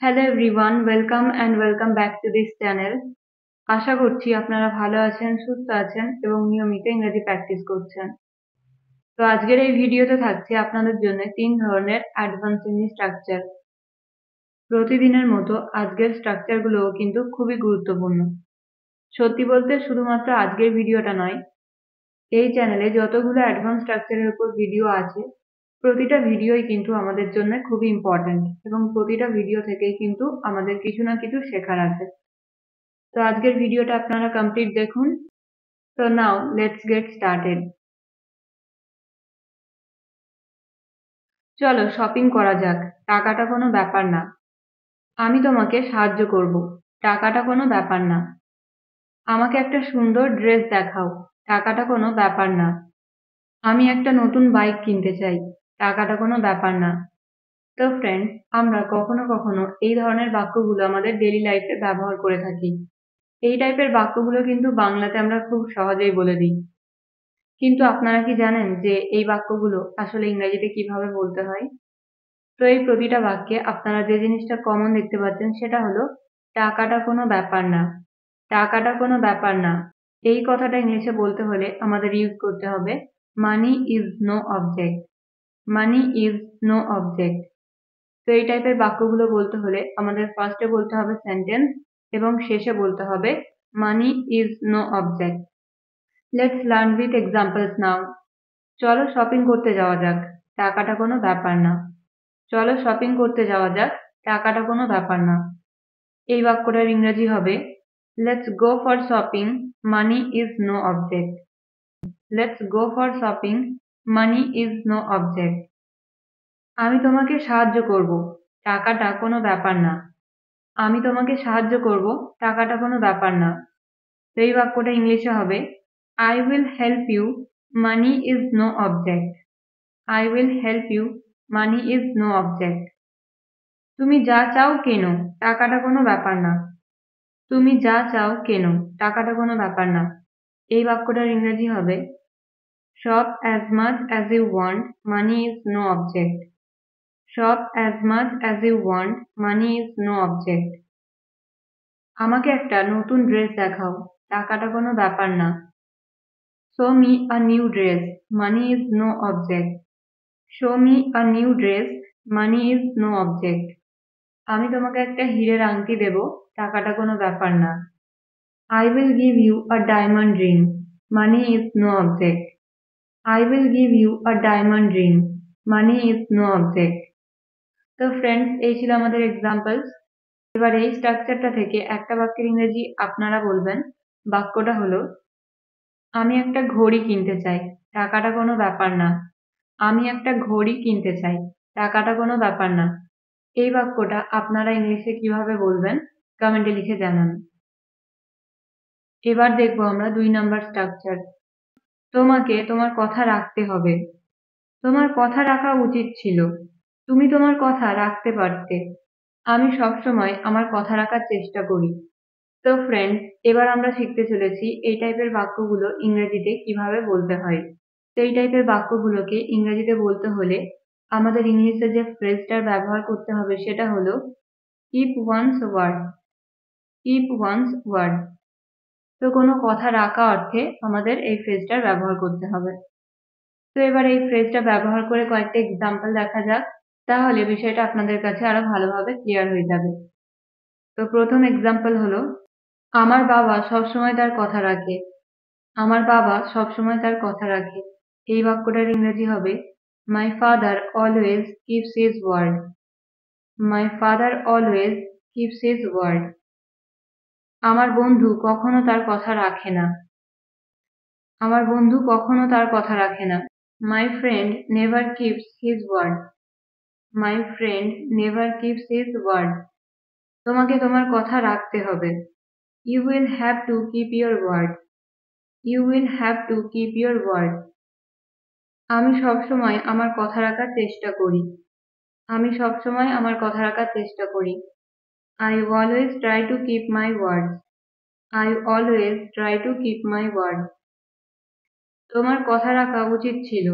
Hello everyone, welcome back to this channel. আশা করছি আপনারা ভালো আছেন, সুস্থ আছেন এবং নিয়মিত ইংরেজি প্র্যাকটিস করছেন। তো আজকের এই ভিডিওতে থাকছে আপনাদের জন্য 3 ধরনের অ্যাডভান্স ইংলিশ স্ট্রাকচার। প্রতিদিনের মতো আজকের স্ট্রাকচারগুলোও কিন্তু খুবই গুরুত্বপূর্ণ। সত্যি বলতে শুধুমাত্র আজকের ভিডিওটা নয়, এই চ্যানেলে যতগুলো অ্যাডভান্স স্ট্রাকচারের উপর ভিডিও আছে প্রতিটা ভিডিওই কিন্তু আমাদের জন্য খুবই ইম্পর্ট্যান্ট এবং প্রতিটা ভিডিও থেকেই কিন্তু আমাদের কিছু না কিছু শেখার আছে। তো আজকের ভিডিওটা আপনারা কমপ্লিট দেখুন। তো নাও লেটস গেট স্টার্টেড। চলো শপিং করা যাক, টাকাটা কোনো ব্যাপার না। আমি তোমাকে সাহায্য করব, টাকাটা কোনো ব্যাপার না। আমাকে একটা সুন্দর ড্রেস দেখাও, টাকাটা কোনো ব্যাপার না। আমি একটা নতুন বাইক কিনতে চাই, টাকাটা কোনো ব্যাপার না। তো ফ্রেন্ডস, আমরা কখনো কখনো এই ধরনের বাক্যগুলো আমাদের ডেইলি লাইফে ব্যবহার করে থাকি। এই টাইপের বাক্যগুলো কিন্তু বাংলাতে আমরা খুব সহজেই বলে দিই। কিন্তু আপনারা কি জানেন যে এই বাক্যগুলো আসলে ইংরেজিতে কিভাবে বলতে হয়? তো এই প্রতিটা বাক্যে আপনারা যে জিনিসটা কমন দেখতে পাচ্ছেন সেটা হলো টাকাটা কোনো ব্যাপার না। টাকাটা কোনো ব্যাপার না। এই কথাটা ইংলিশে বলতে হলে আমাদের ইউজ করতে হবে money is no object. Money is no object. তো এই টাইপের বাক্যগুলো বলতে হলে আমাদের ফার্স্টে বলতে হবে সেন্টেন্স এবং শেষে বলতে হবে money is no object. Let's learn with examples now. চলো শপিং করতে যাওয়া যাক, টাকাটা কোনো ব্যাপার না। চলো শপিং করতে যাওয়া যাক, টাকাটা কোনো ব্যাপার না। এই বাক্যটার ইংরেজি হবে let's go for shopping, money is no object. Let's go for shopping, money is no object. আমি তোমাকে সাহায্য করব, টাকাটা কোনো ব্যাপার না। আমি তোমাকে সাহায্য করব, টাকাটা কোনো ব্যাপার না। তো এই বাক্যটা ইংলিশে হবে I will help you, money is no object. I will help you, money is no object. তুমি যা চাও কেনো, টাকাটা কোনো ব্যাপার না। তুমি যা চাও কেনো, টাকাটা কোনো ব্যাপার না। এই বাক্যটার ইংরেজি হবে shop as much as you want, money is no object. Shop as much as you want, money is no object. আমাকে একটা নতুন ড্রেস দেখাও, টাকাটা কোনো ব্যাপার না। Show me a new dress, money is no object. Show me a new dress, money is no object. আমি তোমাকে একটা হীরের আংটি দেব, টাকাটা কোনো ব্যাপার না। I will give you a diamond ring, money is no object. I will give you a diamond ring, money is no object. তো ফ্রেন্ডস, এই ছিল আমাদের এক্সাম্পলস। এবার এই স্ট্রাকচারটা থেকে একটা বাক্যের ইংরেজি আপনারা বলবেন। বাক্যটা হলো আমি একটা ঘড়ি কিনতে চাই, টাকাটা কোনো ব্যাপার না। আমি একটা ঘড়ি কিনতে চাই, টাকাটা কোনো ব্যাপার না। এই বাক্যটা আপনারা ইংলিশে কিভাবে বলবেন কমেন্টে লিখে জানান। এবার দেখবো আমরা 2 নাম্বার স্ট্রাকচার। তোমাকে তোমার কথা রাখতে হবে। তোমার কথা রাখা উচিত ছিল। তুমি তোমার কথা রাখতে পারতে। আমি সবসময় আমার কথা রাখার চেষ্টা করি। তো ফ্রেন্ডস, এবার আমরা শিখতে চলেছি এই টাইপের বাক্যগুলো ইংরেজিতে কিভাবে বলতে হয়। তো এই টাইপের বাক্যগুলোকে ইংরেজিতে বলতে হলে আমাদের ইংলিশে যে ফ্রেজটার ব্যবহার করতে হবে সেটা হলো keep one's word. Keep one's word. তো কোনো কথা রাখা অর্থে আমাদের এই ফ্রেজটার ব্যবহার করতে হবে। তো এবার এই ফ্রেজটা ব্যবহার করে কয়েকটা এক্সাম্পল দেখা যাক, তাহলে বিষয়টা আপনাদের কাছে আরো ভালোভাবে ক্লিয়ার হয়ে যাবে। তো প্রথম এক্সাম্পল হলো আমার বাবা সবসময় তার কথা রাখে। আমার বাবা সবসময় তার কথা রাখে। এই বাক্যটার ইংরেজি হবে my father always keeps his word. My father always keeps his word. আমার বন্ধু কখনো তার কথা রাখে না। আমার বন্ধু কখনো তার কথা রাখে না। My friend never keeps his word. My friend never keeps his word. তোমাকে তোমার কথা রাখতে হবে। You will have to keep your word. You will have to keep your word. আমি সবসময় আমার কথা রাখার চেষ্টা করি। আমি সবসময় আমার কথা রাখার চেষ্টা করি। I always try to keep my words. I always try to keep my word. তোমার কথা রাখা উচিত ছিল।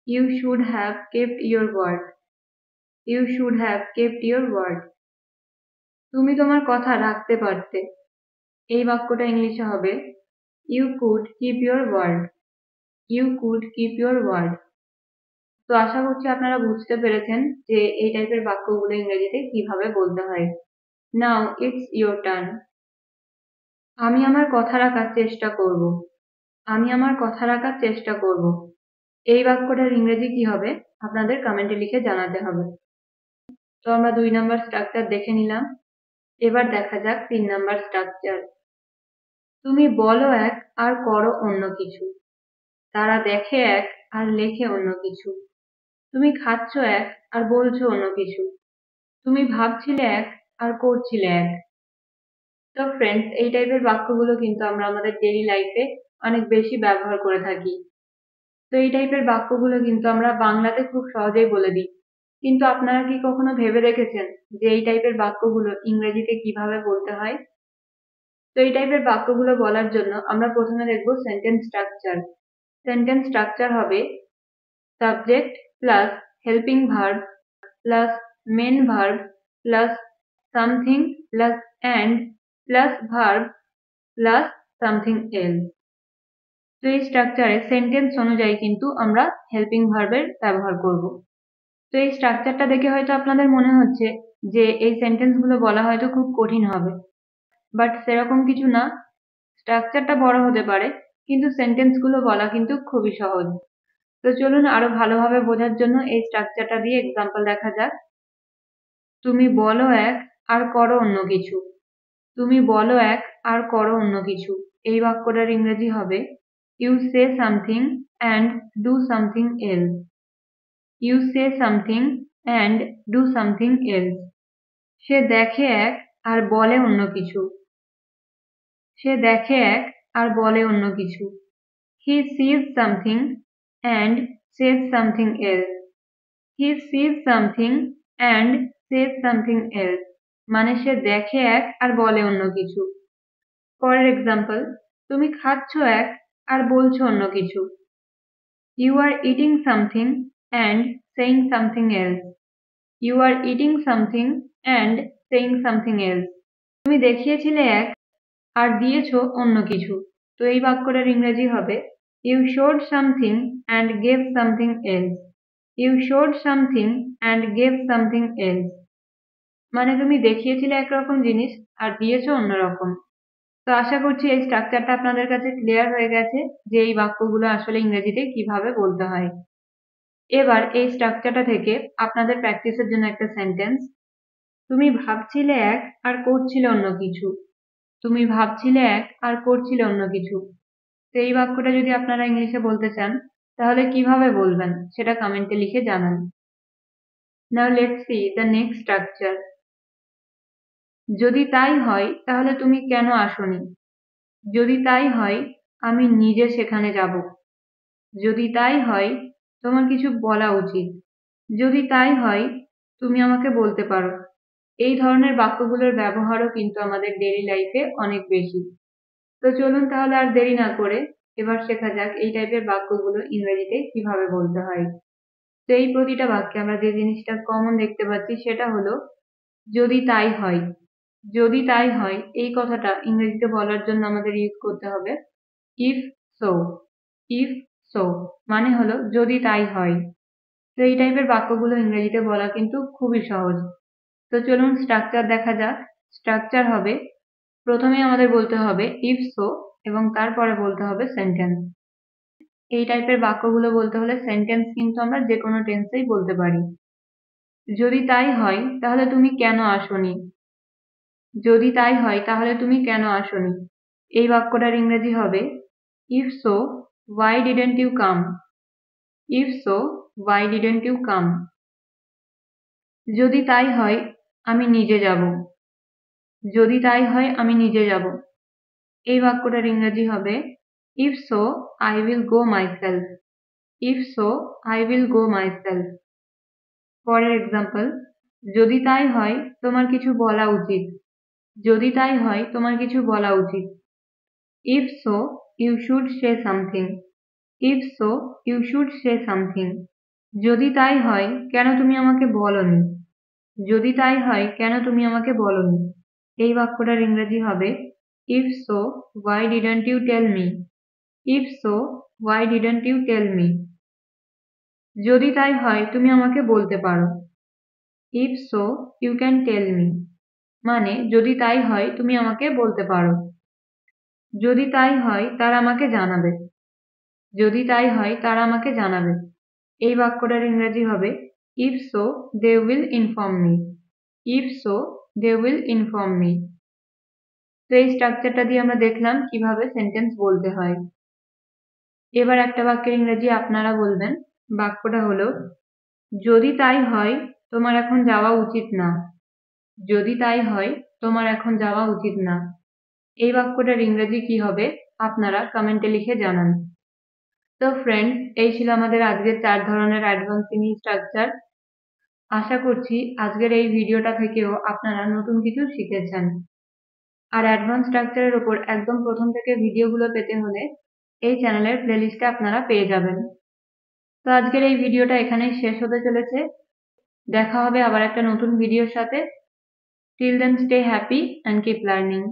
You should have kept your word. You should have kept your word. তুমি তোমার কথা রাখতে পারতে। এই বাক্যটা ইংলিশে হবে you could keep your word. You could keep your word. তো আশা করছি আপনারা বুঝতে পেরেছেন যে এই টাইপের বাক্যগুলো ইংরেজিতে কিভাবে বলতে হয়। Now it's your turn. আমি আমার কথা রাখার চেষ্টা করব। আমি আমার কথা রাখার চেষ্টা করব। এই বাক্যটার ইংরেজি কি হবে আপনাদের কমেন্টে লিখে জানাতে হবে। তো আমরা 2 নাম্বার স্ট্রাকচার দেখে নিলাম। এবার দেখা যাক 3 নাম্বার স্ট্রাকচার। তুমি বলো এক আর করো অন্য কিছু। তারা দেখে এক আর লেখে অন্য কিছু। তুমি খাচ্ছ এক আর বলছো অন্য কিছু। তুমি ভাবছিলে এক আর করছিলে এক। তো ফ্রেন্ডস, এই টাইপের বাক্যগুলো কিন্তু আমরা আমাদের ডেইলি লাইফে অনেক বেশি ব্যবহার করে থাকি। তো এই টাইপের বাক্যগুলো কিন্তু আমরা বাংলাতে খুব সহজেই বলে দিই, কিন্তু আপনারা কি কখনো ভেবে দেখেছেন যে এই টাইপের বাক্যগুলো ইংরেজিতে কিভাবে বলতে হয়? তো এই টাইপের বাক্যগুলো বলার জন্য আমরা প্রথমে দেখব সেন্টেন্স স্ট্রাকচার। সেন্টেন্স স্ট্রাকচার হবে subject plus helping verb plus main verb plus something plus and plus verb plus something else. তো এই স্ট্রাকচারে সেন্টেন্স অনুযায়ী কিন্তু আমরা হেল্পিং ভার্বের ব্যবহার করব। তো এই স্ট্রাকচারটা দেখে হয়তো আপনাদের মনে হচ্ছে যে এই সেন্টেন্সগুলো বলা হয়তো খুব কঠিন হবে, বাট সেরকম কিছু না। স্ট্রাকচারটা বড় হতে পারে কিন্তু সেন্টেন্সগুলো বলা কিন্তু খুবই সহজ। তো চলুন আরো ভালোভাবে বোঝার জন্য এই স্ট্রাকচারটা দিয়ে এক্সাম্পল দেখা যাক। তুমি বলো এক আর করো অন্য কিছু। তুমি বলো এক আর করো অন্য কিছু। এই বাক্যটার ইংরেজি হবে you say something and do something else. You say something and do something else. সে দেখে এক আর বলে অন্য কিছু। সে দেখে এক আর বলে অন্য কিছু। He sees something and says something else. He sees something and says something else. মানে সে দেখে এক আর বলে অন্য কিছু। পরের এক্সাম্পল, তুমি খাচ্ছ এক আর বলছো অন্য কিছু। You are eating something and saying something else. You are eating something and saying something else. তুমি দেখিয়েছিলে এক আর দিয়েছো অন্য কিছু। তো এই বাক্যটার ইংরেজি হবে You showed something and gave something else. You showed something and gave something else. মানে তুমি দেখিয়েছিলে একরকম জিনিস আর দিয়েছো অন্যরকম। তো আশা করছি এই স্ট্রাকচারটা আপনাদের কাছে ক্লিয়ার হয়ে গেছে যে এই বাক্যগুলো আসলে ইংরেজিতে কিভাবে বলতে হয়। এবার এই স্ট্রাকচারটা থেকে আপনাদের প্র্যাকটিসের জন্য একটা সেন্টেন্স। তুমি ভাবছিলে এক আর করছিলে অন্য কিছু। তুমি ভাবছিলে এক আর করছিলে অন্য কিছু। তো এই বাক্যটা যদি আপনারা ইংলিশে বলতে চান তাহলে কিভাবে বলবেন সেটা কমেন্টে লিখে জানান। Now let's see the next structure. যদি তাই হয় তাহলে তুমি কেন আসোনি? যদি তাই হয় আমি নিজে সেখানে যাব। যদি তাই হয় তোমার কিছু বলা উচিত। যদি তাই হয় তুমি আমাকে বলতে পারো। এই ধরনের বাক্যগুলোর ব্যবহারও কিন্তু আমাদের ডেইলি লাইফে অনেক বেশি। তো চলুন তাহলে আর দেরি না করে এবার শেখা যাক এই টাইপের বাক্যগুলো ইংরেজিতে কিভাবে বলতে হয়। তো এই প্রতিটা বাক্যে আমরা যে জিনিসটা কমন দেখতে পাচ্ছি সেটা হলো যদি তাই হয়। যদি তাই হয় এই কথাটা ইংরেজিতে বলার জন্য আমাদের ইউজ করতে হবে ইফ সো। ইফ সো মানে হলো যদি তাই হয়। তো এই টাইপের বাক্যগুলো ইংরেজিতে বলা কিন্তু খুবই সহজ। তো চলুন স্ট্রাকচার দেখা যাক। স্ট্রাকচার হবে প্রথমে আমাদের বলতে হবে ইফ সো এবং তারপরে বলতে হবে সেন্টেন্স। এই টাইপের বাক্যগুলো বলতে হলে সেন্টেন্স কিন্তু আমরা যে কোনো টেন্সেই বলতে পারি। যদি তাই হয় তাহলে তুমি কেন আসোনি? যদি তাই হয় তাহলে তুমি কেন আসোনি? এই বাক্যটার ইংরেজি হবে if so why didn't you come? If so why didn't you come? যদি তাই হয় আমি নিজে যাব। যদি তাই হয় আমি নিজে যাব। এই বাক্যটার ইংরেজি হবে if so I will go myself. If so I will go myself. পরের এক্সাম্পল, যদি তাই হয় তোমার কিছু বলা উচিত। যদি তাই হয় তোমার কিছু বলা উচিত। If so you should say something. If so you should say something. যদি তাই হয় কেন তুমি আমাকে বলনি? যদি তাই হয় কেন তুমি আমাকে বলনি? এই বাক্যটার ইংরেজি হবে if so why didn't you tell me? if so why didn't you tell me? যদি তাই হয় তুমি আমাকে বলতে পারো। if so you can tell me, মানে যদি তাই হয় তুমি আমাকে বলতে পারো। যদি তাই হয় তারা আমাকে জানাবে। যদি তাই হয় তারা আমাকে জানাবে। এই বাক্যটার ইংরেজি হবে if so they will inform me. if so they will inform me. তো এই স্ট্রাকচারটা দিয়ে আমরা দেখলাম কিভাবে সেন্টেন্স বলতে হয়। এবার একটা বাক্যের ইংরেজি আপনারা বলবেন। বাক্যটা হলো যদি তাই হয় তোমার এখন যাওয়া উচিত না। যদি তাই হয় তোমার এখন যাওয়া উচিত না। এই বাক্যটার ইংরেজি কি হবে আপনারা কমেন্টে লিখে জানান। তো ফ্রেন্ডস, এই ছিল আমাদের আজকের 4 ধরনের অ্যাডভান্স ইংলিশ স্ট্রাকচার। আশা করছি আজকের এই ভিডিওটা থেকেও আপনারা নতুন কিছু শিখেছেন। আর অ্যাডভান্স স্ট্রাকচারের উপর একদম প্রথম থেকে ভিডিওগুলো পেতে হলে এই চ্যানেলের প্লেলিস্টে আপনারা পেয়ে যাবেন। তো আজকের এই ভিডিওটা এখানেই শেষ হতে চলেছে। দেখা হবে আবার একটা নতুন ভিডিওর সাথে। Till then stay happy and keep learning.